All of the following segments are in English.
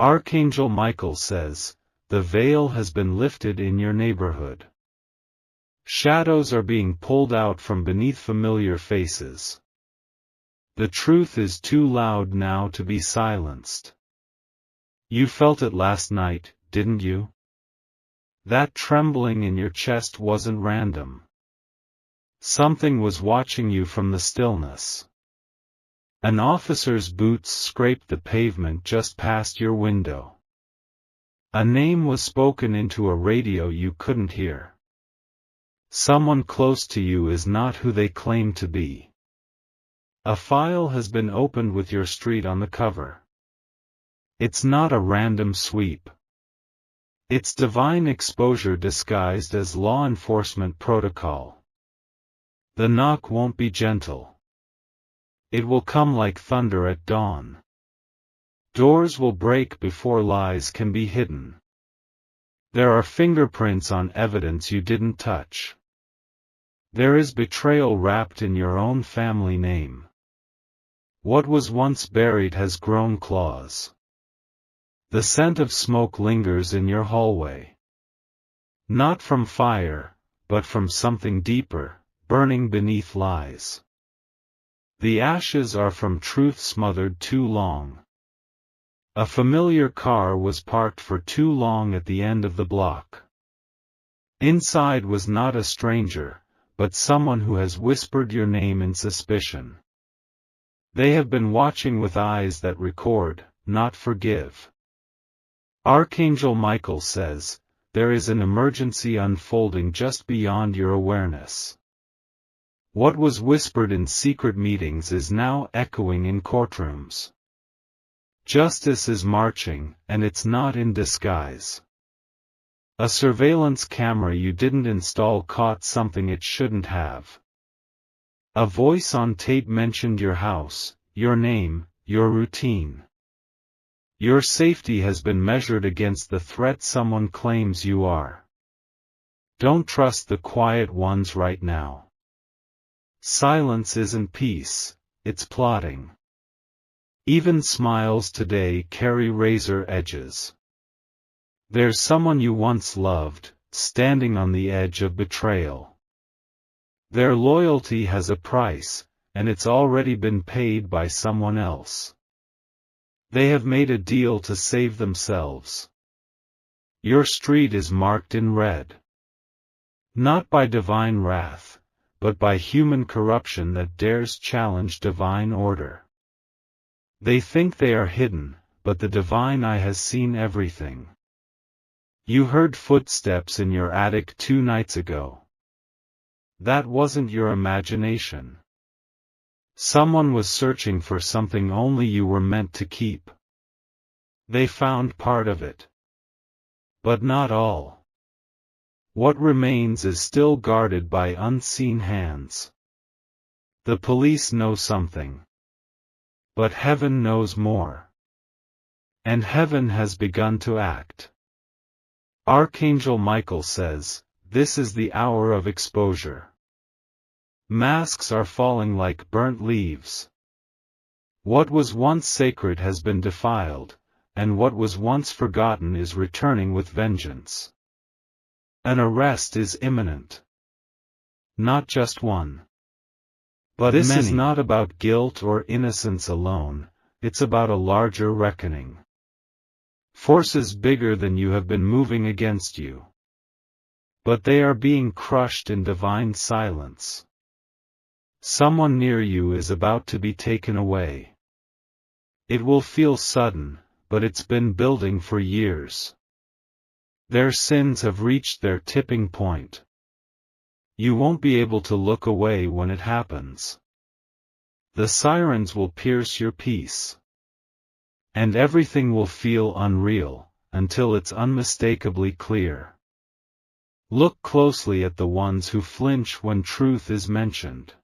Archangel Michael says, the veil has been lifted in your neighborhood. Shadows are being pulled out from beneath familiar faces. The truth is too loud now to be silenced. You felt it last night, didn't you? That trembling in your chest wasn't random. Something was watching you from the stillness. An officer's boots scraped the pavement just past your window. A name was spoken into a radio you couldn't hear. Someone close to you is not who they claim to be. A file has been opened with your street on the cover. It's not a random sweep. It's divine exposure disguised as law enforcement protocol. The knock won't be gentle. It will come like thunder at dawn. Doors will break before lies can be hidden. There are fingerprints on evidence you didn't touch. There is betrayal wrapped in your own family name. What was once buried has grown claws. The scent of smoke lingers in your hallway. Not from fire, but from something deeper, burning beneath lies. The ashes are from truth smothered too long. A familiar car was parked for too long at the end of the block. Inside was not a stranger, but someone who has whispered your name in suspicion. They have been watching with eyes that record, not forgive. Archangel Michael says, there is an emergency unfolding just beyond your awareness. What was whispered in secret meetings is now echoing in courtrooms. Justice is marching, and it's not in disguise. A surveillance camera you didn't install caught something it shouldn't have. A voice on tape mentioned your house, your name, your routine. Your safety has been measured against the threat someone claims you are. Don't trust the quiet ones right now. Silence isn't peace, it's plotting. Even smiles today carry razor edges. There's someone you once loved, standing on the edge of betrayal. Their loyalty has a price, and it's already been paid by someone else. They have made a deal to save themselves. Your street is marked in red. Not by divine wrath, but by human corruption that dares challenge divine order. They think they are hidden, but the divine eye has seen everything. You heard footsteps in your attic 2 nights ago. That wasn't your imagination. Someone was searching for something only you were meant to keep. They found part of it. But not all. What remains is still guarded by unseen hands. The police know something. But heaven knows more. And heaven has begun to act. Archangel Michael says, this is the hour of exposure. Masks are falling like burnt leaves. What was once sacred has been defiled, and what was once forgotten is returning with vengeance. An arrest is imminent. Not just one. But this is not about guilt or innocence alone, it's about a larger reckoning. Forces bigger than you have been moving against you. But they are being crushed in divine silence. Someone near you is about to be taken away. It will feel sudden, but it's been building for years. Their sins have reached their tipping point. You won't be able to look away when it happens. The sirens will pierce your peace. And everything will feel unreal, until it's unmistakably clear. Look closely at the ones who flinch when truth is mentioned.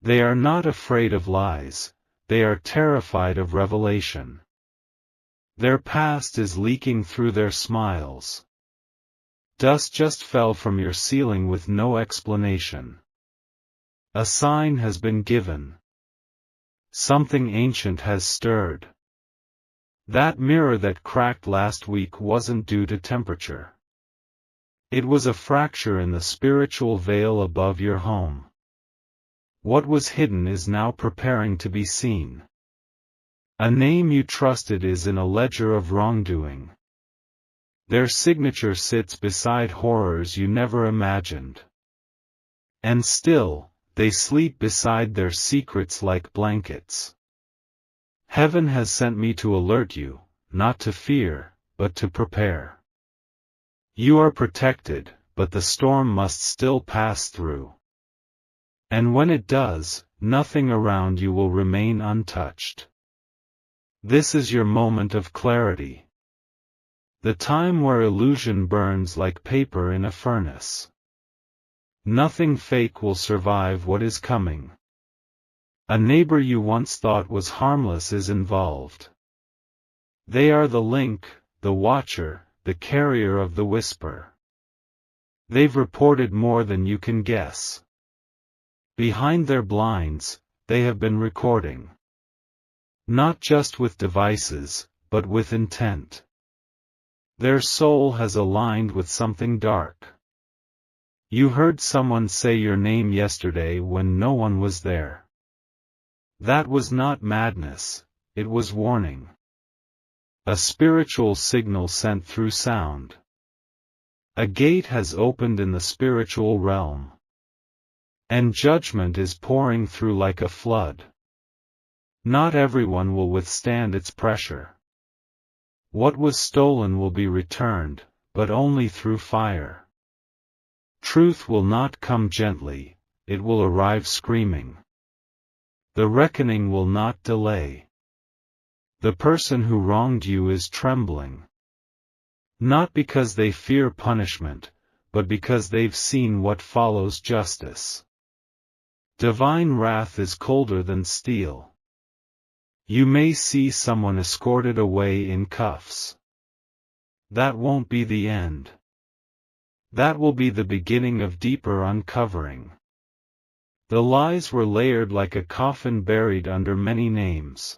They are not afraid of lies, they are terrified of revelation. Their past is leaking through their smiles. Dust just fell from your ceiling with no explanation. A sign has been given. Something ancient has stirred. That mirror that cracked last week wasn't due to temperature. It was a fracture in the spiritual veil above your home. What was hidden is now preparing to be seen. A name you trusted is in a ledger of wrongdoing. Their signature sits beside horrors you never imagined. And still, they sleep beside their secrets like blankets. Heaven has sent me to alert you, not to fear, but to prepare. You are protected, but the storm must still pass through. And when it does, nothing around you will remain untouched. This is your moment of clarity. The time where illusion burns like paper in a furnace. Nothing fake will survive what is coming. A neighbor you once thought was harmless is involved. They are the link, the watcher, the carrier of the whisper. They've reported more than you can guess. Behind their blinds, they have been recording. Not just with devices, but with intent. Their soul has aligned with something dark. You heard someone say your name yesterday when no one was there. That was not madness, it was warning. A spiritual signal sent through sound. A gate has opened in the spiritual realm. And judgment is pouring through like a flood. Not everyone will withstand its pressure. What was stolen will be returned, but only through fire. Truth will not come gently, it will arrive screaming. The reckoning will not delay. The person who wronged you is trembling. Not because they fear punishment, but because they've seen what follows justice. Divine wrath is colder than steel. You may see someone escorted away in cuffs. That won't be the end. That will be the beginning of deeper uncovering. The lies were layered like a coffin buried under many names.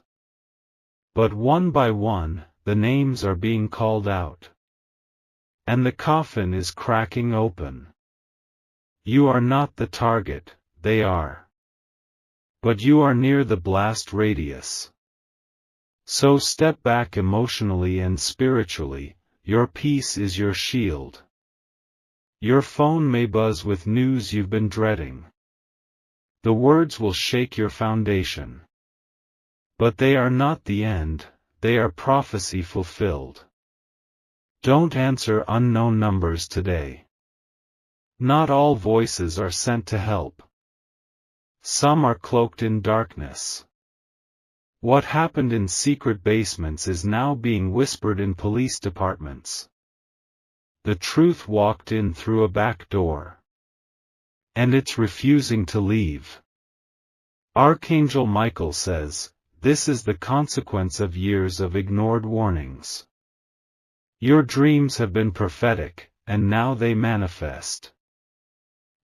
But one by one, the names are being called out. And the coffin is cracking open. You are not the target, they are. But you are near the blast radius. So step back emotionally and spiritually, your peace is your shield. Your phone may buzz with news you've been dreading. The words will shake your foundation. But they are not the end, they are prophecy fulfilled. Don't answer unknown numbers today. Not all voices are sent to help. Some are cloaked in darkness. What happened in secret basements is now being whispered in police departments. The truth walked in through a back door. And it's refusing to leave. Archangel Michael says, this is the consequence of years of ignored warnings. Your dreams have been prophetic, and now they manifest.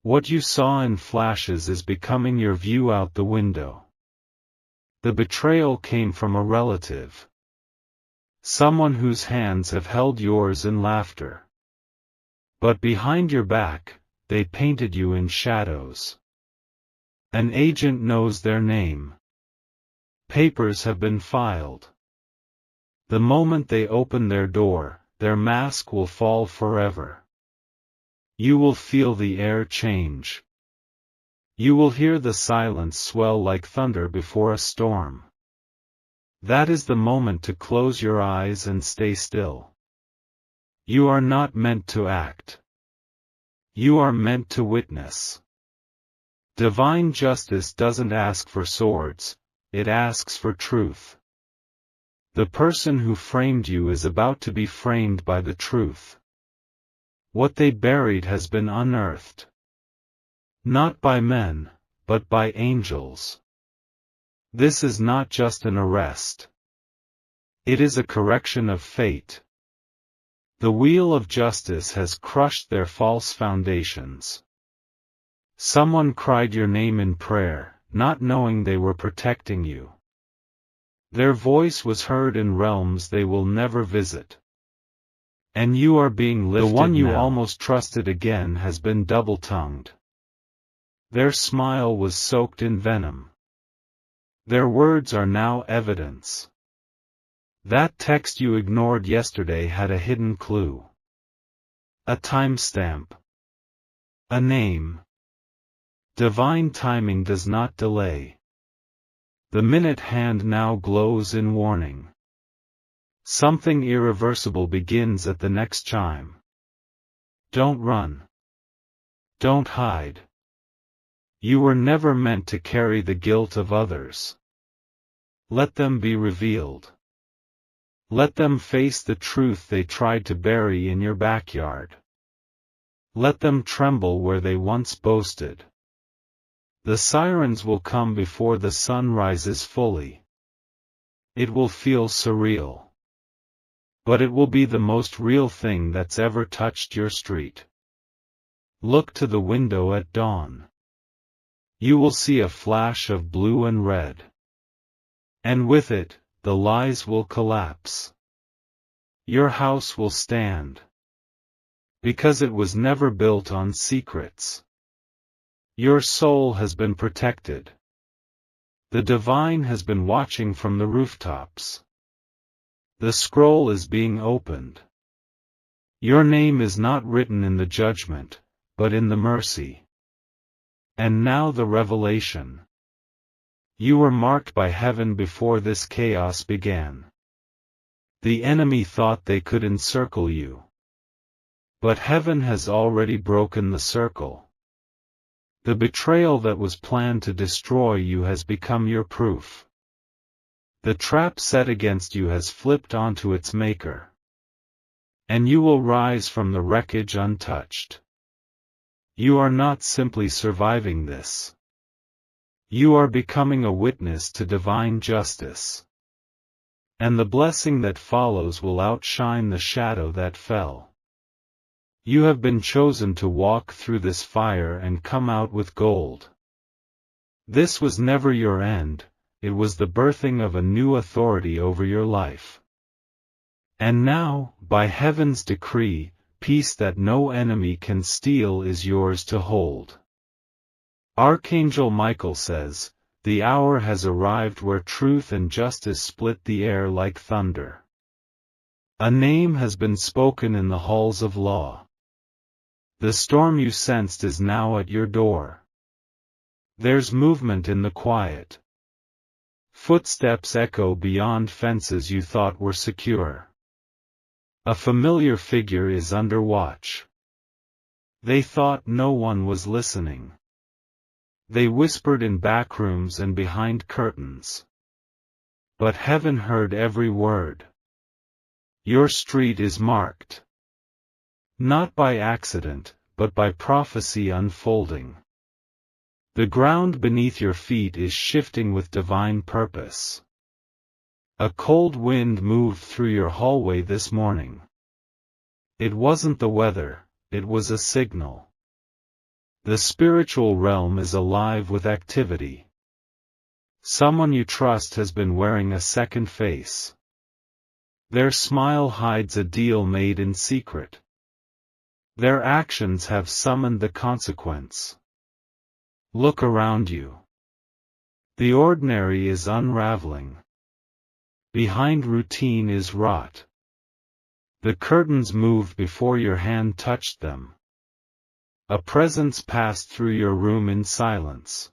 What you saw in flashes is becoming your view out the window. The betrayal came from a relative. Someone whose hands have held yours in laughter. But behind your back, they painted you in shadows. An agent knows their name. Papers have been filed. The moment they open their door, their mask will fall forever. You will feel the air change. You will hear the silence swell like thunder before a storm. That is the moment to close your eyes and stay still. You are not meant to act. You are meant to witness. Divine justice doesn't ask for swords, it asks for truth. The person who framed you is about to be framed by the truth. What they buried has been unearthed. Not by men, but by angels. This is not just an arrest. It is a correction of fate. The wheel of justice has crushed their false foundations. Someone cried your name in prayer, not knowing they were protecting you. Their voice was heard in realms they will never visit. And you are being lifted now. The one you almost trusted again has been double-tongued. Their smile was soaked in venom. Their words are now evidence. That text you ignored yesterday had a hidden clue. A timestamp. A name. Divine timing does not delay. The minute hand now glows in warning. Something irreversible begins at the next chime. Don't run. Don't hide. You were never meant to carry the guilt of others. Let them be revealed. Let them face the truth they tried to bury in your backyard. Let them tremble where they once boasted. The sirens will come before the sun rises fully. It will feel surreal. But it will be the most real thing that's ever touched your street. Look to the window at dawn. You will see a flash of blue and red. And with it, the lies will collapse. Your house will stand. Because it was never built on secrets. Your soul has been protected. The divine has been watching from the rooftops. The scroll is being opened. Your name is not written in the judgment, but in the mercy. And now the revelation. You were marked by heaven before this chaos began. The enemy thought they could encircle you. But heaven has already broken the circle. The betrayal that was planned to destroy you has become your proof. The trap set against you has flipped onto its maker. And you will rise from the wreckage untouched. You are not simply surviving this. You are becoming a witness to divine justice. And the blessing that follows will outshine the shadow that fell. You have been chosen to walk through this fire and come out with gold. This was never your end, it was the birthing of a new authority over your life. And now, by heaven's decree, peace that no enemy can steal is yours to hold. Archangel Michael says, the hour has arrived where truth and justice split the air like thunder. A name has been spoken in the halls of law. The storm you sensed is now at your door. There's movement in the quiet. Footsteps echo beyond fences you thought were secure. A familiar figure is under watch. They thought no one was listening. They whispered in backrooms and behind curtains. But heaven heard every word. Your street is marked. Not by accident, but by prophecy unfolding. The ground beneath your feet is shifting with divine purpose. A cold wind moved through your hallway this morning. It wasn't the weather, it was a signal. The spiritual realm is alive with activity. Someone you trust has been wearing a second face. Their smile hides a deal made in secret. Their actions have summoned the consequence. Look around you. The ordinary is unraveling. Behind routine is rot. The curtains moved before your hand touched them. A presence passed through your room in silence.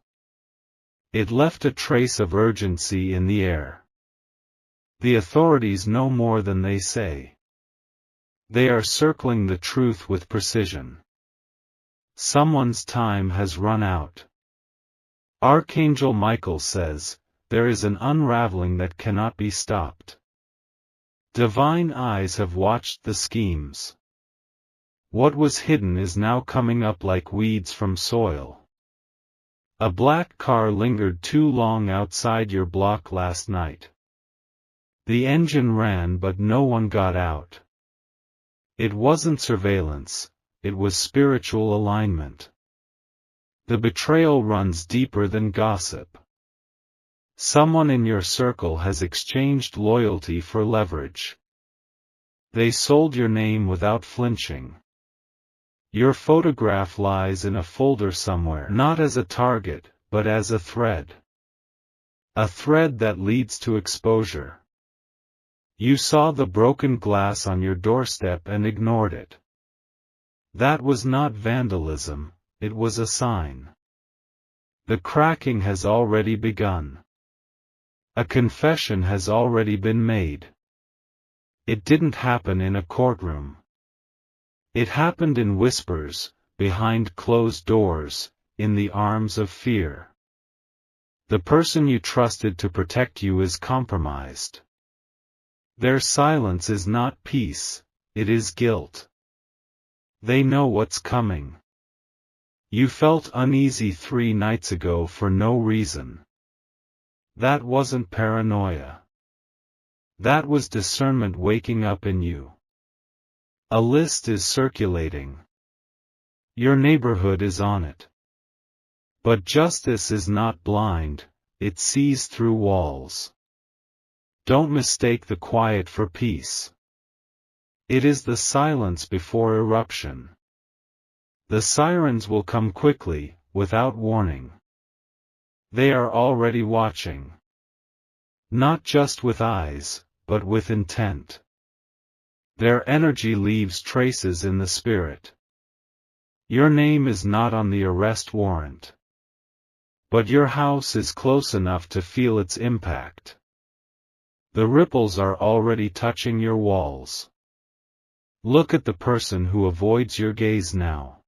It left a trace of urgency in the air. The authorities know more than they say. They are circling the truth with precision. Someone's time has run out. Archangel Michael says, there is an unraveling that cannot be stopped. Divine eyes have watched the schemes. What was hidden is now coming up like weeds from soil. A black car lingered too long outside your block last night. The engine ran but no one got out. It wasn't surveillance, it was spiritual alignment. The betrayal runs deeper than gossip. Someone in your circle has exchanged loyalty for leverage. They sold your name without flinching. Your photograph lies in a folder somewhere, not as a target, but as a thread. A thread that leads to exposure. You saw the broken glass on your doorstep and ignored it. That was not vandalism, it was a sign. The cracking has already begun. A confession has already been made. It didn't happen in a courtroom. It happened in whispers, behind closed doors, in the arms of fear. The person you trusted to protect you is compromised. Their silence is not peace, it is guilt. They know what's coming. You felt uneasy 3 nights ago for no reason. That wasn't paranoia. That was discernment waking up in you. A list is circulating. Your neighborhood is on it. But justice is not blind, it sees through walls. Don't mistake the quiet for peace. It is the silence before eruption. The sirens will come quickly, without warning. They are already watching. Not just with eyes, but with intent. Their energy leaves traces in the spirit. Your name is not on the arrest warrant. But your house is close enough to feel its impact. The ripples are already touching your walls. Look at the person who avoids your gaze now.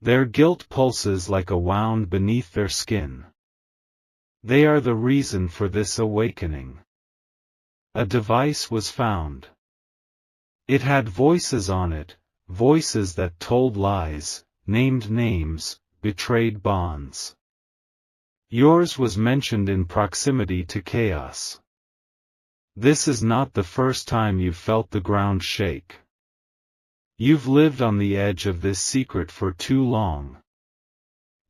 Their guilt pulses like a wound beneath their skin. They are the reason for this awakening. A device was found. It had voices on it, voices that told lies, named names, betrayed bonds. Yours was mentioned in proximity to chaos. This is not the first time you've felt the ground shake. You've lived on the edge of this secret for too long.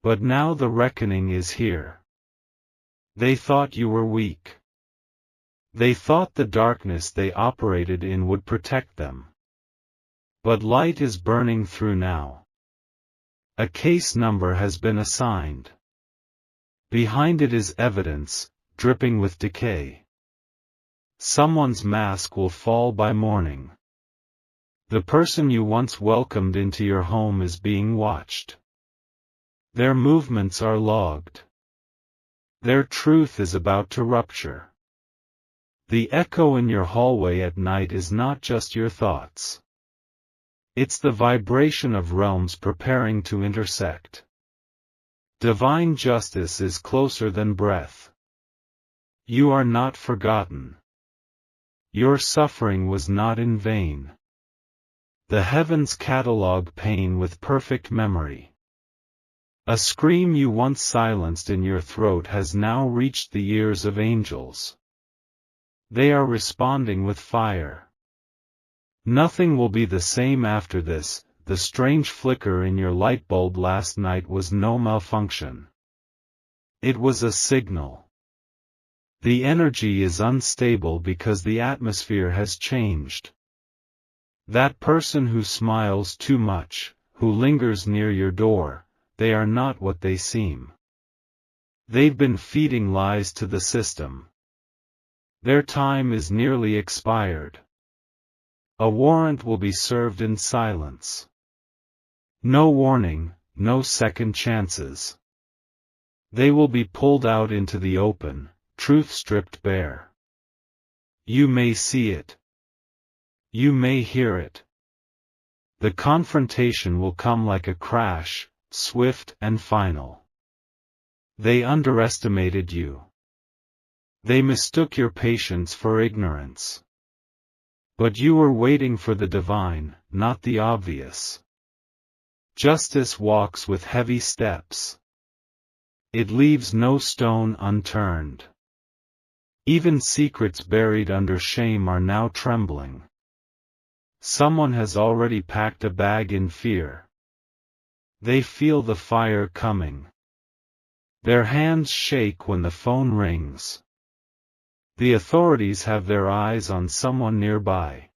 But now the reckoning is here. They thought you were weak. They thought the darkness they operated in would protect them. But light is burning through now. A case number has been assigned. Behind it is evidence, dripping with decay. Someone's mask will fall by morning. The person you once welcomed into your home is being watched. Their movements are logged. Their truth is about to rupture. The echo in your hallway at night is not just your thoughts. It's the vibration of realms preparing to intersect. Divine justice is closer than breath. You are not forgotten. Your suffering was not in vain. The heavens catalog pain with perfect memory. A scream you once silenced in your throat has now reached the ears of angels. They are responding with fire. Nothing will be the same after this. The strange flicker in your light bulb last night was no malfunction. It was a signal. The energy is unstable because the atmosphere has changed. That person who smiles too much, who lingers near your door, they are not what they seem. They've been feeding lies to the system. Their time is nearly expired. A warrant will be served in silence. No warning, no second chances. They will be pulled out into the open, truth stripped bare. You may see it. You may hear it. The confrontation will come like a crash, swift and final. They underestimated you. They mistook your patience for ignorance. But you were waiting for the divine, not the obvious. Justice walks with heavy steps. It leaves no stone unturned. Even secrets buried under shame are now trembling. Someone has already packed a bag in fear. They feel the fire coming. Their hands shake when the phone rings. The authorities have their eyes on someone nearby.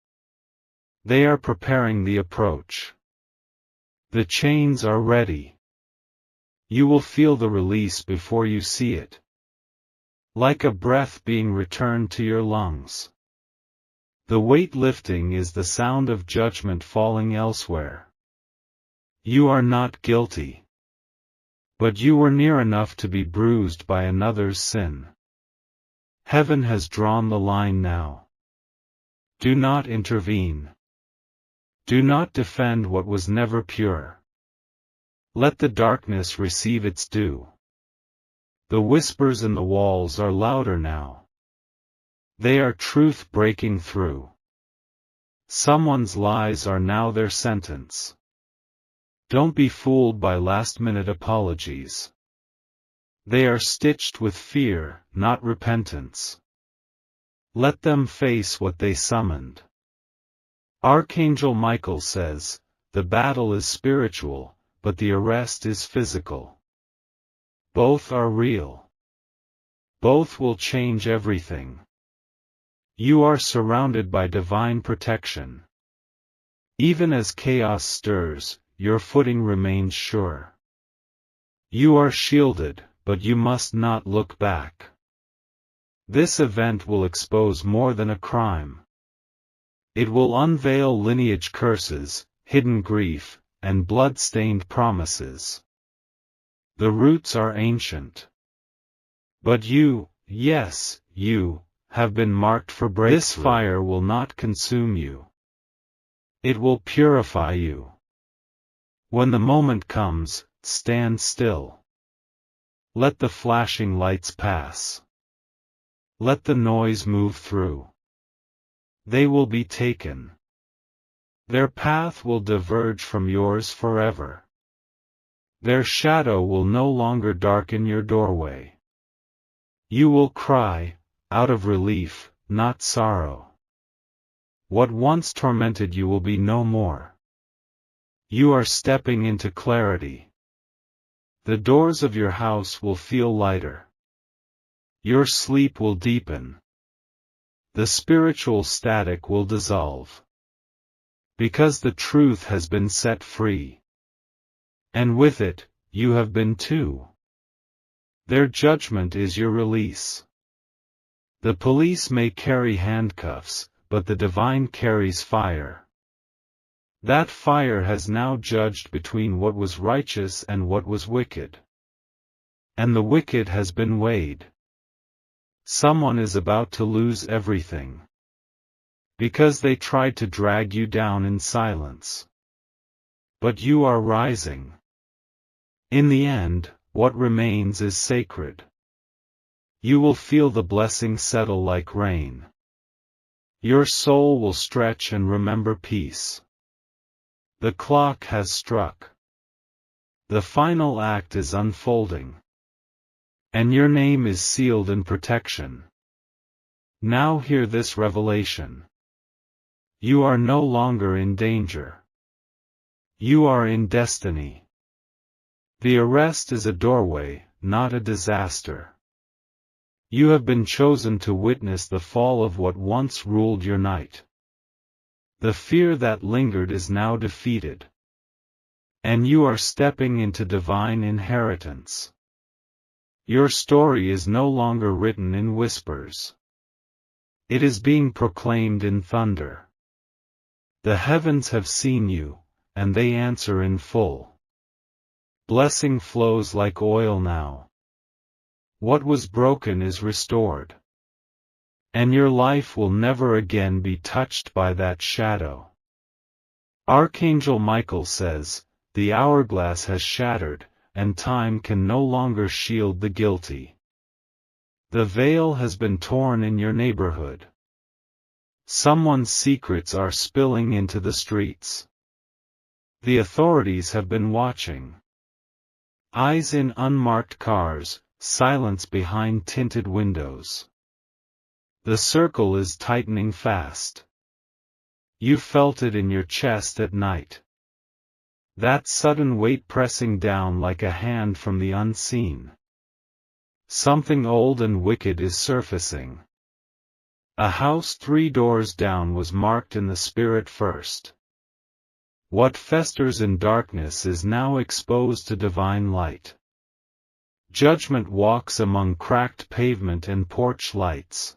They are preparing the approach. The chains are ready. You will feel the release before you see it. Like a breath being returned to your lungs. The weight lifting is the sound of judgment falling elsewhere. You are not guilty. But you were near enough to be bruised by another's sin. Heaven has drawn the line now. Do not intervene. Do not defend what was never pure. Let the darkness receive its due. The whispers in the walls are louder now. They are truth breaking through. Someone's lies are now their sentence. Don't be fooled by last-minute apologies. They are stitched with fear, not repentance. Let them face what they summoned. Archangel Michael says, the battle is spiritual, but the arrest is physical. Both are real. Both will change everything. You are surrounded by divine protection. Even as chaos stirs, your footing remains sure. You are shielded, but you must not look back. This event will expose more than a crime. It will unveil lineage curses, hidden grief, and blood-stained promises. The roots are ancient. But you, yes, you, have been marked for breakthrough. This fire will not consume you. It will purify you. When the moment comes, stand still. Let the flashing lights pass. Let the noise move through. They will be taken. Their path will diverge from yours forever. Their shadow will no longer darken your doorway. You will cry, out of relief, not sorrow. What once tormented you will be no more. You are stepping into clarity. The doors of your house will feel lighter. Your sleep will deepen. The spiritual static will dissolve. Because the truth has been set free. And with it, you have been too. Their judgment is your release. The police may carry handcuffs, but the divine carries fire. That fire has now judged between what was righteous and what was wicked. And the wicked has been weighed. Someone is about to lose everything. Because they tried to drag you down in silence. But you are rising. In the end, what remains is sacred. You will feel the blessing settle like rain. Your soul will stretch and remember peace. The clock has struck. The final act is unfolding. And your name is sealed in protection. Now hear this revelation. You are no longer in danger. You are in destiny. The arrest is a doorway, not a disaster. You have been chosen to witness the fall of what once ruled your night. The fear that lingered is now defeated. And you are stepping into divine inheritance. Your story is no longer written in whispers. It is being proclaimed in thunder. The heavens have seen you, and they answer in full. Blessing flows like oil now. What was broken is restored. And your life will never again be touched by that shadow. Archangel Michael says, the hourglass has shattered, and time can no longer shield the guilty. The veil has been torn in your neighborhood. Someone's secrets are spilling into the streets. The authorities have been watching. Eyes in unmarked cars, silence behind tinted windows. The circle is tightening fast. You felt it in your chest at night. That sudden weight pressing down like a hand from the unseen. Something old and wicked is surfacing. A house 3 doors down was marked in the spirit first. What festers in darkness is now exposed to divine light. Judgment walks among cracked pavement and porch lights.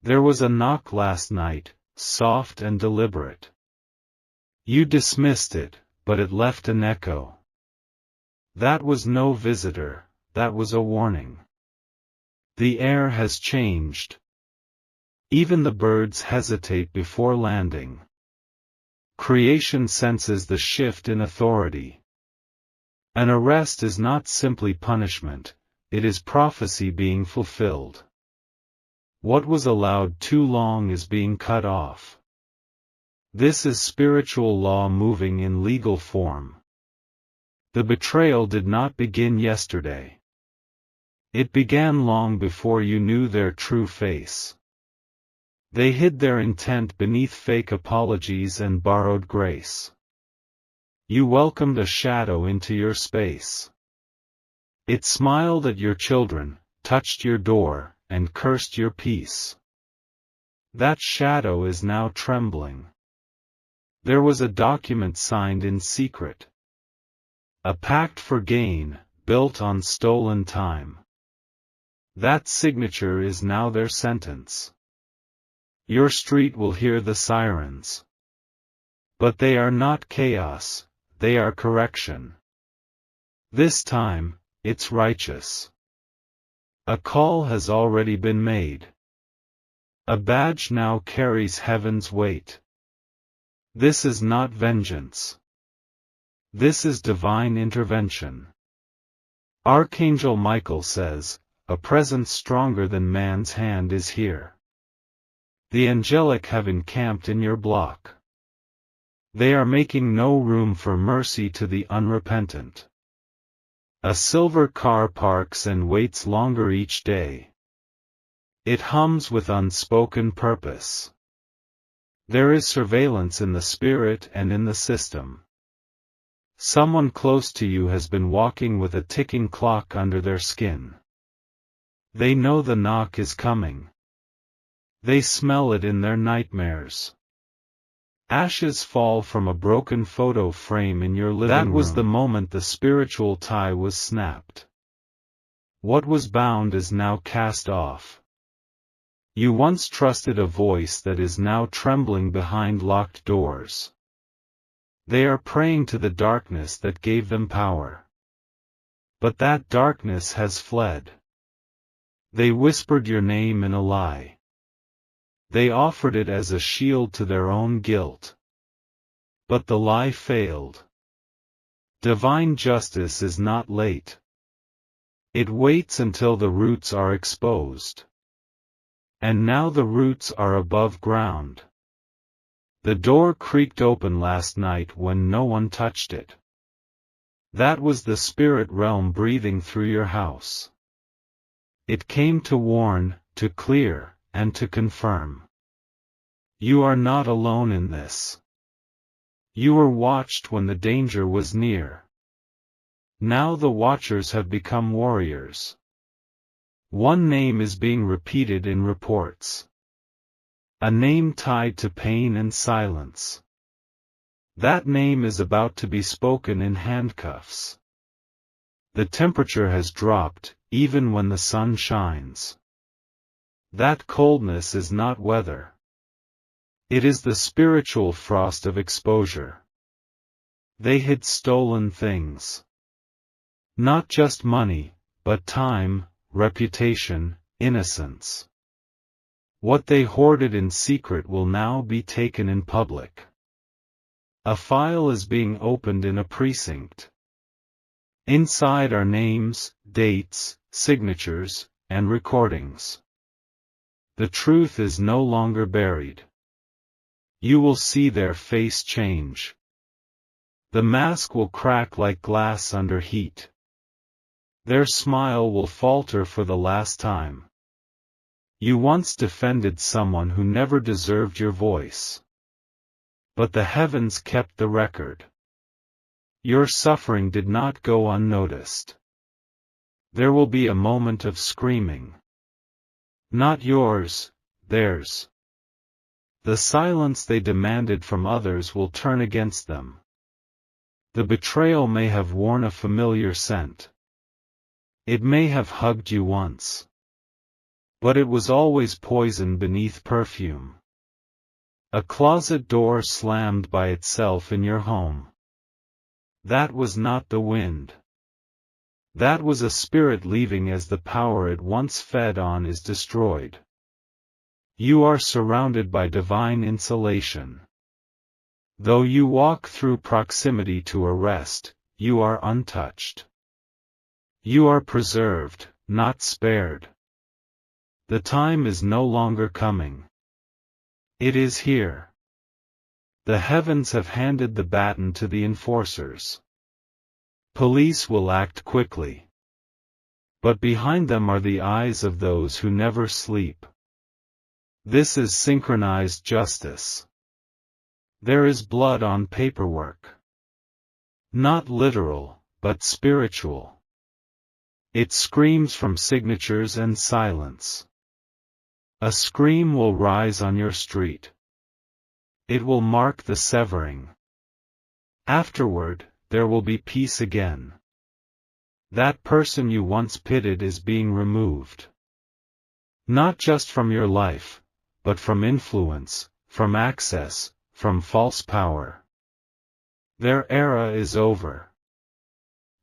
There was a knock last night, soft and deliberate. You dismissed it, but it left an echo. That was no visitor, that was a warning. The air has changed. Even the birds hesitate before landing. Creation senses the shift in authority. An arrest is not simply punishment, it is prophecy being fulfilled. What was allowed too long is being cut off. This is spiritual law moving in legal form. The betrayal did not begin yesterday. It began long before you knew their true face. They hid their intent beneath fake apologies and borrowed grace. You welcomed a shadow into your space. It smiled at your children, touched your door, and cursed your peace. That shadow is now trembling. There was a document signed in secret. A pact for gain, built on stolen time. That signature is now their sentence. Your street will hear the sirens. But they are not chaos, they are correction. This time, it's righteous. A call has already been made. A badge now carries heaven's weight. This is not vengeance. This is divine intervention. Archangel Michael says, a presence stronger than man's hand is here. The angelic have encamped in your block. They are making no room for mercy to the unrepentant. A silver car parks and waits longer each day. It hums with unspoken purpose. There is surveillance in the spirit and in the system. Someone close to you has been walking with a ticking clock under their skin. They know the knock is coming. They smell it in their nightmares. Ashes fall from a broken photo frame in your living room. That was the moment the spiritual tie was snapped. What was bound is now cast off. You once trusted a voice that is now trembling behind locked doors. They are praying to the darkness that gave them power. But that darkness has fled. They whispered your name in a lie. They offered it as a shield to their own guilt. But the lie failed. Divine justice is not late. It waits until the roots are exposed. And now the roots are above ground. The door creaked open last night when no one touched it. That was the spirit realm breathing through your house. It came to warn, to clear, and to confirm. You are not alone in this. You were watched when the danger was near. Now the watchers have become warriors. One name is being repeated in reports. A name tied to pain and silence. That name is about to be spoken in handcuffs. The temperature has dropped, even when the sun shines. That coldness is not weather. It is the spiritual frost of exposure. They hid stolen things. Not just money, but time, reputation, innocence. What they hoarded in secret will now be taken in public. A file is being opened in a precinct. Inside are names, dates, signatures, and recordings. The truth is no longer buried. You will see their face change. The mask will crack like glass under heat. Their smile will falter for the last time. You once defended someone who never deserved your voice. But the heavens kept the record. Your suffering did not go unnoticed. There will be a moment of screaming. Not yours, theirs. The silence they demanded from others will turn against them. The betrayal may have worn a familiar scent. It may have hugged you once. But it was always poison beneath perfume. A closet door slammed by itself in your home. That was not the wind. That was a spirit leaving as the power it once fed on is destroyed. You are surrounded by divine insulation. Though you walk through proximity to arrest, you are untouched. You are preserved, not spared. The time is no longer coming. It is here. The heavens have handed the baton to the enforcers. Police will act quickly. But behind them are the eyes of those who never sleep. This is synchronized justice. There is blood on paperwork. Not literal, but spiritual. It screams from signatures and silence. A scream will rise on your street. It will mark the severing. Afterward, there will be peace again. That person you once pitied is being removed. Not just from your life, but from influence, from access, from false power. Their era is over.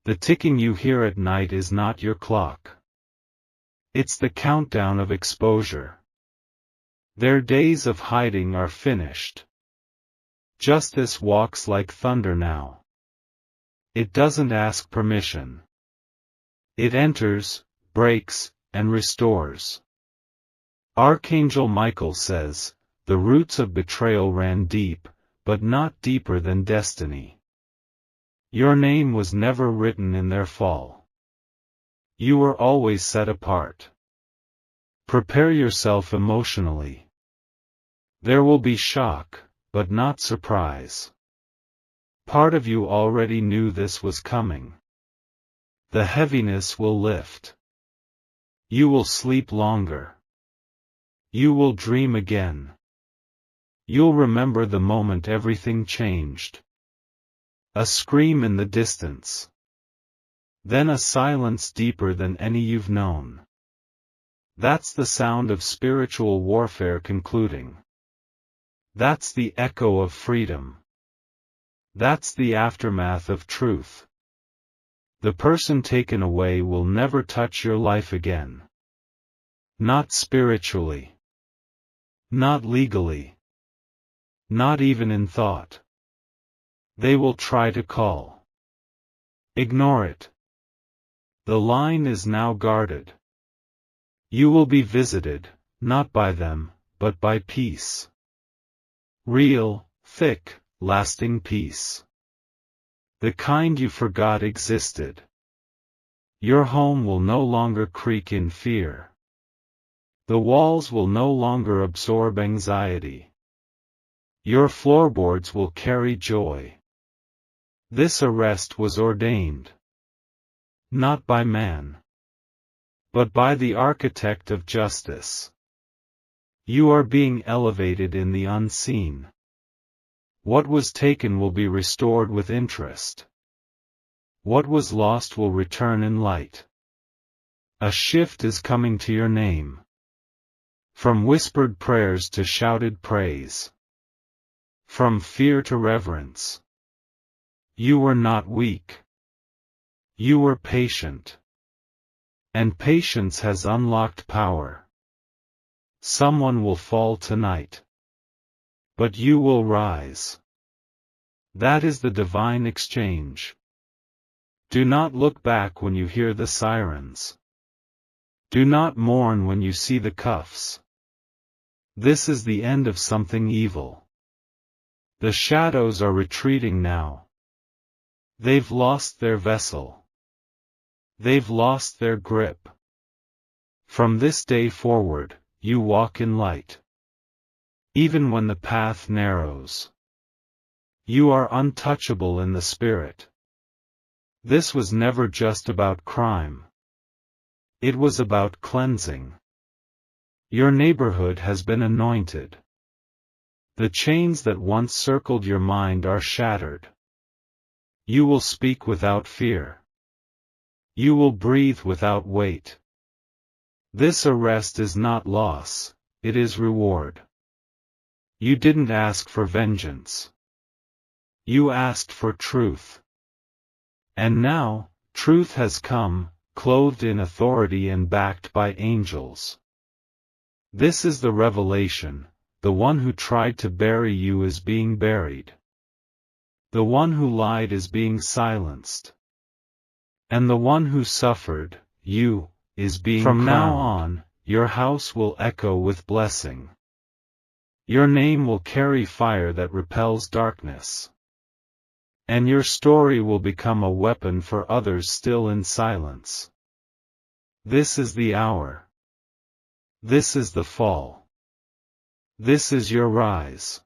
The ticking you hear at night is not your clock. It's the countdown of exposure. Their days of hiding are finished. Justice walks like thunder now. It doesn't ask permission. It enters, breaks, and restores. Archangel Michael says, the roots of betrayal ran deep, but not deeper than destiny. Your name was never written in their fall. You were always set apart. Prepare yourself emotionally. There will be shock, but not surprise. Part of you already knew this was coming. The heaviness will lift. You will sleep longer. You will dream again. You'll remember the moment everything changed. A scream in the distance. Then a silence deeper than any you've known. That's the sound of spiritual warfare concluding. That's the echo of freedom. That's the aftermath of truth. The person taken away will never touch your life again. Not spiritually. Not legally. Not even in thought. They will try to call. Ignore it. The line is now guarded. You will be visited, not by them, but by peace. Real, thick, lasting peace. The kind you forgot existed. Your home will no longer creak in fear. The walls will no longer absorb anxiety. Your floorboards will carry joy. This arrest was ordained. Not by man, but by the architect of justice. You are being elevated in the unseen. What was taken will be restored with interest. What was lost will return in light. A shift is coming to your name. From whispered prayers to shouted praise. From fear to reverence. You were not weak. You were patient. And patience has unlocked power. Someone will fall tonight. But you will rise. That is the divine exchange. Do not look back when you hear the sirens. Do not mourn when you see the cuffs. This is the end of something evil. The shadows are retreating now. They've lost their vessel. They've lost their grip. From this day forward, you walk in light. Even when the path narrows. You are untouchable in the spirit. This was never just about crime. It was about cleansing. Your neighborhood has been anointed. The chains that once circled your mind are shattered. You will speak without fear. You will breathe without weight. This arrest is not loss, it is reward. You didn't ask for vengeance. You asked for truth. And now, truth has come, clothed in authority and backed by angels. This is the revelation: the one who tried to bury you is being buried. The one who lied is being silenced. And the one who suffered, you, is being crowned. From now on, your house will echo with blessing. Your name will carry fire that repels darkness. And your story will become a weapon for others still in silence. This is the hour. This is the fall. This is your rise.